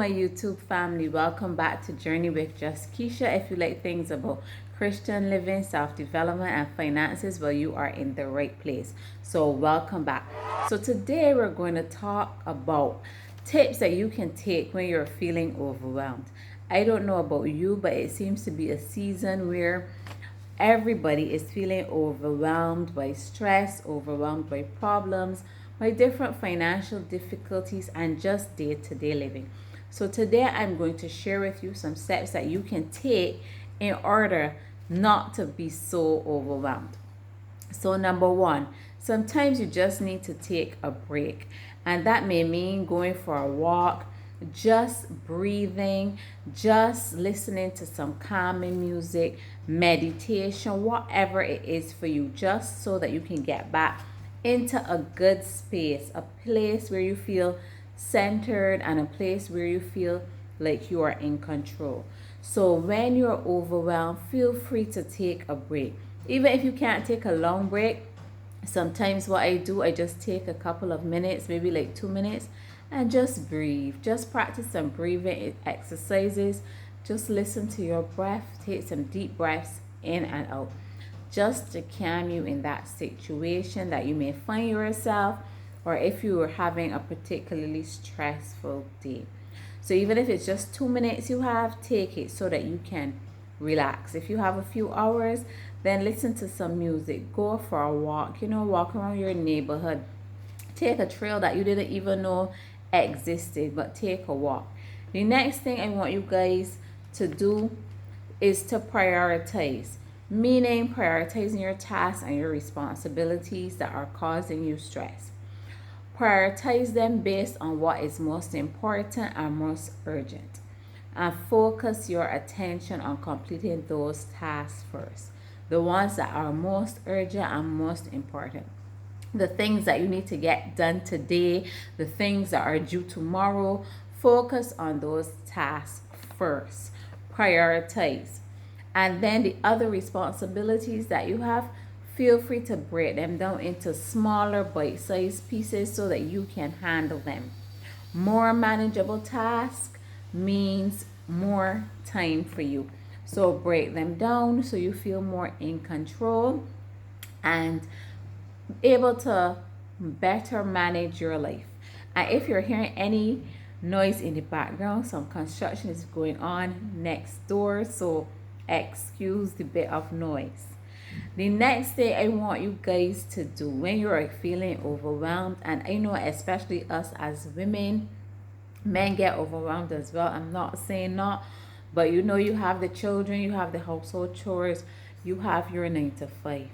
my YouTube family. Welcome back to Journey with Just Keisha. If you like things about Christian living, self-development, and finances, well, you are in the right place. So welcome back. So today we're going to talk about tips that you can take when you're feeling overwhelmed. I don't know about you, but it seems to be a season where everybody is feeling overwhelmed by stress, overwhelmed by problems, by different financial difficulties, and just day to day living. So, today I'm going to share with you some steps that you can take in order not to be so overwhelmed. So, number one, sometimes you just need to take a break, and that may mean going for a walk, just breathing, just listening to some calming music, meditation, whatever it is for you, just so that you can get back into a good space, a place where you feel centered and a place where you feel like you are in control. So when you're overwhelmed, feel free to take a break. Even if you can't take a long break, sometimes what I do, I just take a couple of minutes, maybe like 2 minutes, and just breathe. Just practice some breathing exercises. Just listen to your breath. Take some deep breaths in and out, just to calm you in that situation that you may find yourself, or if you are having a particularly stressful day. So even if it's just 2 minutes you have, take it so that you can relax. If you have a few hours, then listen to some music, go for a walk, walk around your neighborhood, take a trail that you didn't even know existed, but take a walk. The next thing I want you guys to do is to prioritize, meaning prioritizing your tasks and your responsibilities that are causing you stress. Prioritize them based on what is most important and most urgent, and focus your attention on completing those tasks first, the ones that are most urgent and most important. The things that you need to get done today, the things that are due tomorrow, focus on those tasks first. Prioritize. And then the other responsibilities that you have, feel free to break them down into smaller bite-sized pieces so that you can handle them. More manageable task means more time for you. So break them down so you feel more in control and able to better manage your life. And if you're hearing any noise in the background, some construction is going on next door, so excuse the bit of noise. The next thing I want you guys to do when you're feeling overwhelmed, and I know especially us as women, men get overwhelmed as well, I'm not saying not, but you have the children, you have the household chores, you have your 9 to 5.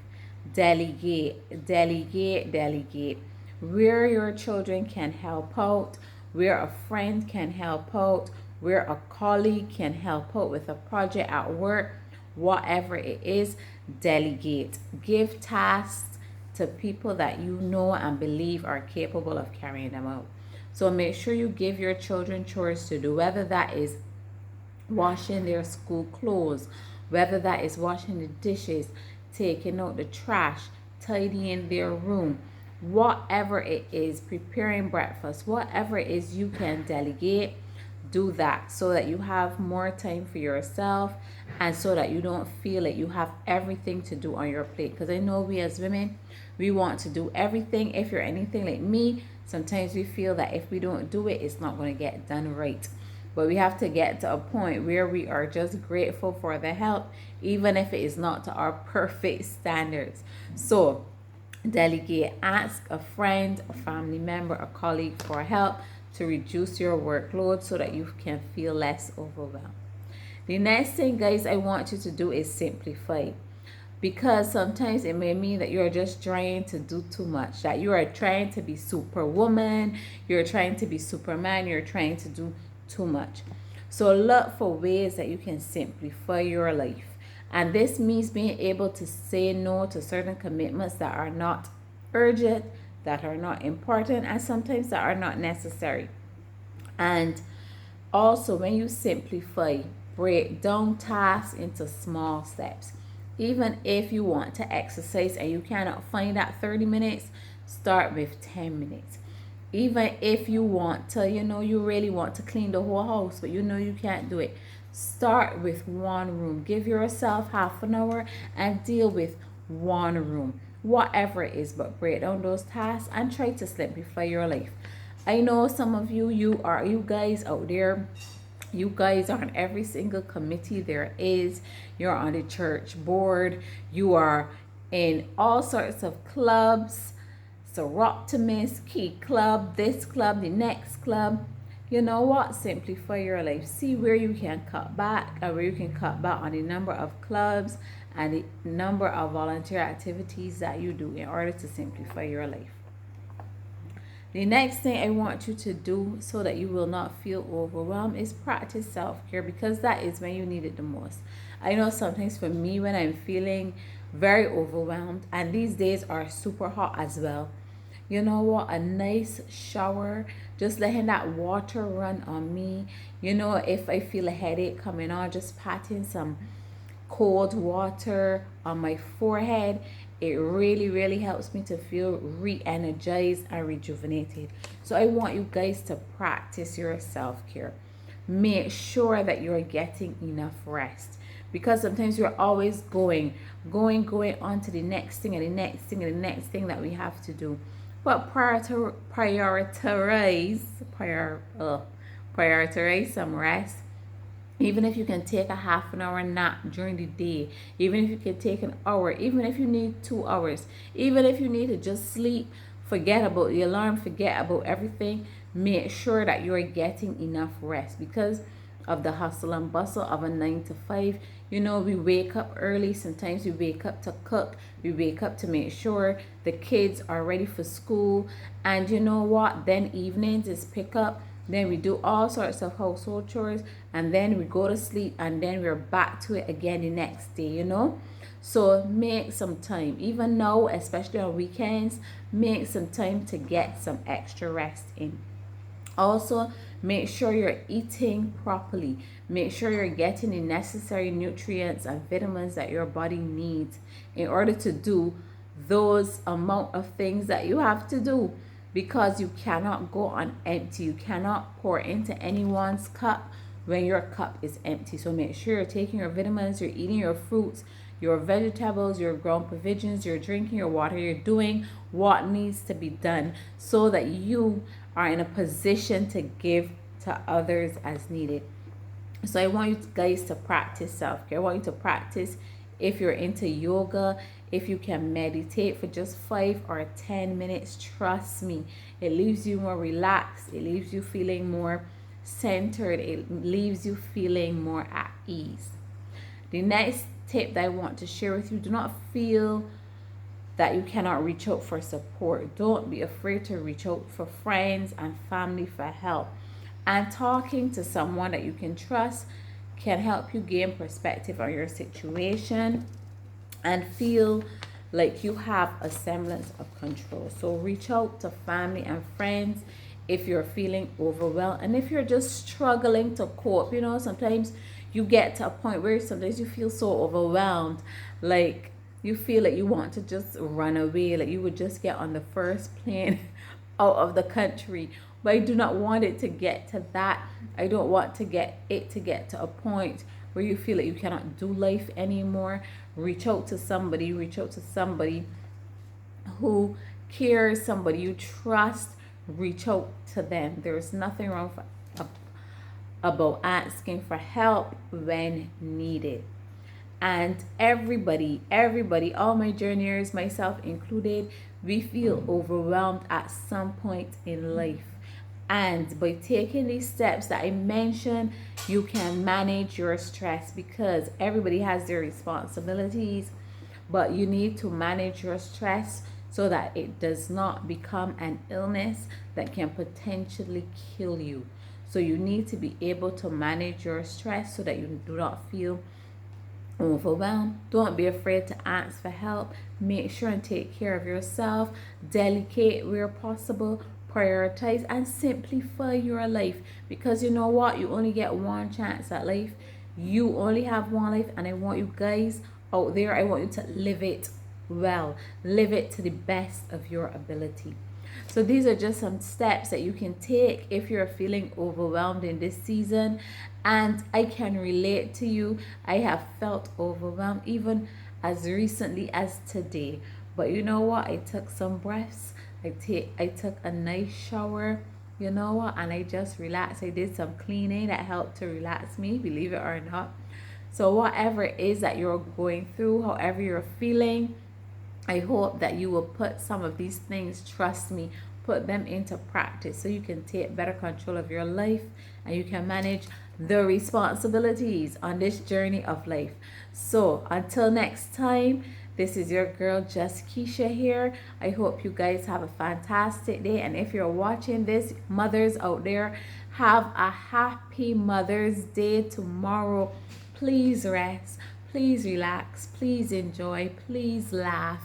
Delegate, delegate, delegate. Where your children can help out, where a friend can help out, where a colleague can help out with a project at work, whatever it is, delegate. Give tasks to people that you know and believe are capable of carrying them out. So make sure you give your children chores to do, whether that is washing their school clothes, whether that is washing the dishes, taking out the trash, tidying their room, whatever it is, preparing breakfast, whatever it is you can delegate, do that so that you have more time for yourself and so that you don't feel like you have everything to do on your plate. Because I know we as women, we want to do everything. If you're anything like me, sometimes we feel that if we don't do it, it's not going to get done right. But we have to get to a point where we are just grateful for the help, even if it is not to our perfect standards. So delegate. Ask a friend, a family member, a colleague for help to reduce your workload so that you can feel less overwhelmed. The next thing, guys, I want you to do is simplify, because sometimes it may mean that you're just trying to do too much, that you are trying to be superwoman, you're trying to be superman, you're trying to do too much. So look for ways that you can simplify your life. And this means being able to say no to certain commitments that are not urgent, that are not important, and sometimes that are not necessary. And also, when you simplify, break down tasks into small steps. Even if you want to exercise and you cannot find that 30 minutes, start with 10 minutes. Even if you want to, you really want to clean the whole house, but you can't do it. Start with one room. Give yourself half an hour and deal with one room, whatever it is, but break down those tasks and try to simplify your life. I know some of you guys out there, you guys are on every single committee there is. You're on the church board. You are in all sorts of clubs. So optimist, key club, this club, the next club. You know what? Simplify your life. See where you can cut back, or where you can cut back on the number of clubs and the number of volunteer activities that you do in order to simplify your life. The next thing I want you to do so that you will not feel overwhelmed is practice self-care, because that is when you need it the most. I know sometimes for me, when I'm feeling very overwhelmed, and these days are super hot as well, you know what? A nice shower, just letting that water run on me. If I feel a headache coming on, just patting some cold water on my forehead, it really, really helps me to feel re-energized and rejuvenated. So I want you guys to practice your self-care. Make sure that you're getting enough rest, because sometimes we're always going on to the next thing and the next thing and the next thing that we have to do. But prioritize some rest. Even if you can take a half an hour nap during the day, even if you can take an hour, even if you need 2 hours, even if you need to just sleep, forget about the alarm, forget about everything, make sure that you're getting enough rest, because of the hustle and bustle of a 9 to 5. We wake up early. Sometimes we wake up to cook. We wake up to make sure the kids are ready for school. And you know what? Then evenings is pick up. Then we do all sorts of household chores. And then we go to sleep. And then we're back to it again the next day, So make some time. Even now, especially on weekends, make some time to get some extra rest in. Also, make sure you're eating properly. Make sure you're getting the necessary nutrients and vitamins that your body needs in order to do those amount of things that you have to do, because you cannot go on empty. You cannot pour into anyone's cup when your cup is empty. So make sure you're taking your vitamins, you're eating your fruits, your vegetables, your ground provisions, you're drinking your water, you're doing what needs to be done so that you are in a position to give to others as needed. So I want you guys to practice self-care. I want you to practice, if you're into yoga, if you can meditate for just 5 or 10 minutes, trust me, it leaves you more relaxed. It leaves you feeling more centered. It leaves you feeling more at ease. The next tip that I want to share with you, do not feel that you cannot reach out for support. Don't be afraid to reach out for friends and family for help. And talking to someone that you can trust can help you gain perspective on your situation and feel like you have a semblance of control. So reach out to family and friends if you're feeling overwhelmed, and if you're just struggling to cope. Sometimes you get to a point where sometimes you feel so overwhelmed, like you feel like you want to just run away, like you would just get on the first plane out of the country. But I do not want it to get to that. I don't want to get to a point where you feel like you cannot do life anymore. Reach out to somebody who cares, somebody you trust. Reach out to them. There's nothing wrong about asking for help when needed. And everybody, all my journeyers, myself included, we feel overwhelmed at some point in life. And by taking these steps that I mentioned, you can manage your stress, because everybody has their responsibilities, but you need to manage your stress so that it does not become an illness that can potentially kill you. So you need to be able to manage your stress so that you do not feel overwhelmed. Don't be afraid to ask for help. Make sure and take care of yourself. Delegate where possible. Prioritize and simplify your life, because you know what? You only get one chance at life. You only have one life, and I want you guys out there, I want you to live it well. Live it to the best of your ability. So these are just some steps that you can take if you're feeling overwhelmed in this season. And I can relate to you. I have felt overwhelmed even as recently as today. But you know what? I took some breaths. I took a nice shower, you know what, and I just relaxed. I did some cleaning that helped to relax me, believe it or not. So whatever it is that you're going through, however you're feeling, I hope that you will put some of these things, trust me, put them into practice so you can take better control of your life and you can manage the responsibilities on this journey of life. So until next time, this is your girl Just Keisha here. I hope you guys have a fantastic day. And if you're watching this, mothers out there, have a happy Mother's Day tomorrow. Please rest, please relax, please enjoy, please laugh.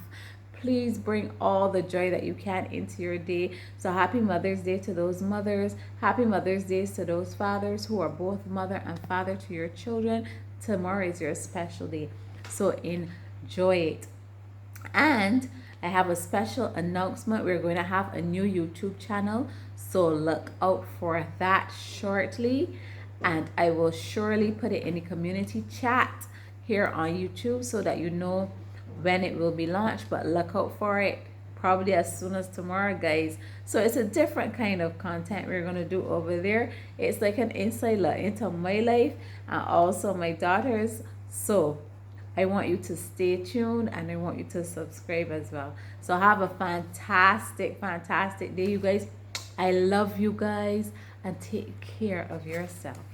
Please bring all the joy that you can into your day. So happy Mother's Day to those mothers. Happy Mother's Day to those fathers who are both mother and father to your children. Tomorrow is your special day. So enjoy it. And I have a special announcement. We're going to have a new YouTube channel. So look out for that shortly. And I will surely put it in the community chat here on YouTube so that you know when it will be launched. But look out for it probably as soon as tomorrow, guys. So it's a different kind of content we're going to do over there. It's like an inside look into my life and also my daughter's. So I want you to stay tuned and I want you to subscribe as well. So have a fantastic day, you guys. I love you guys and take care of yourself.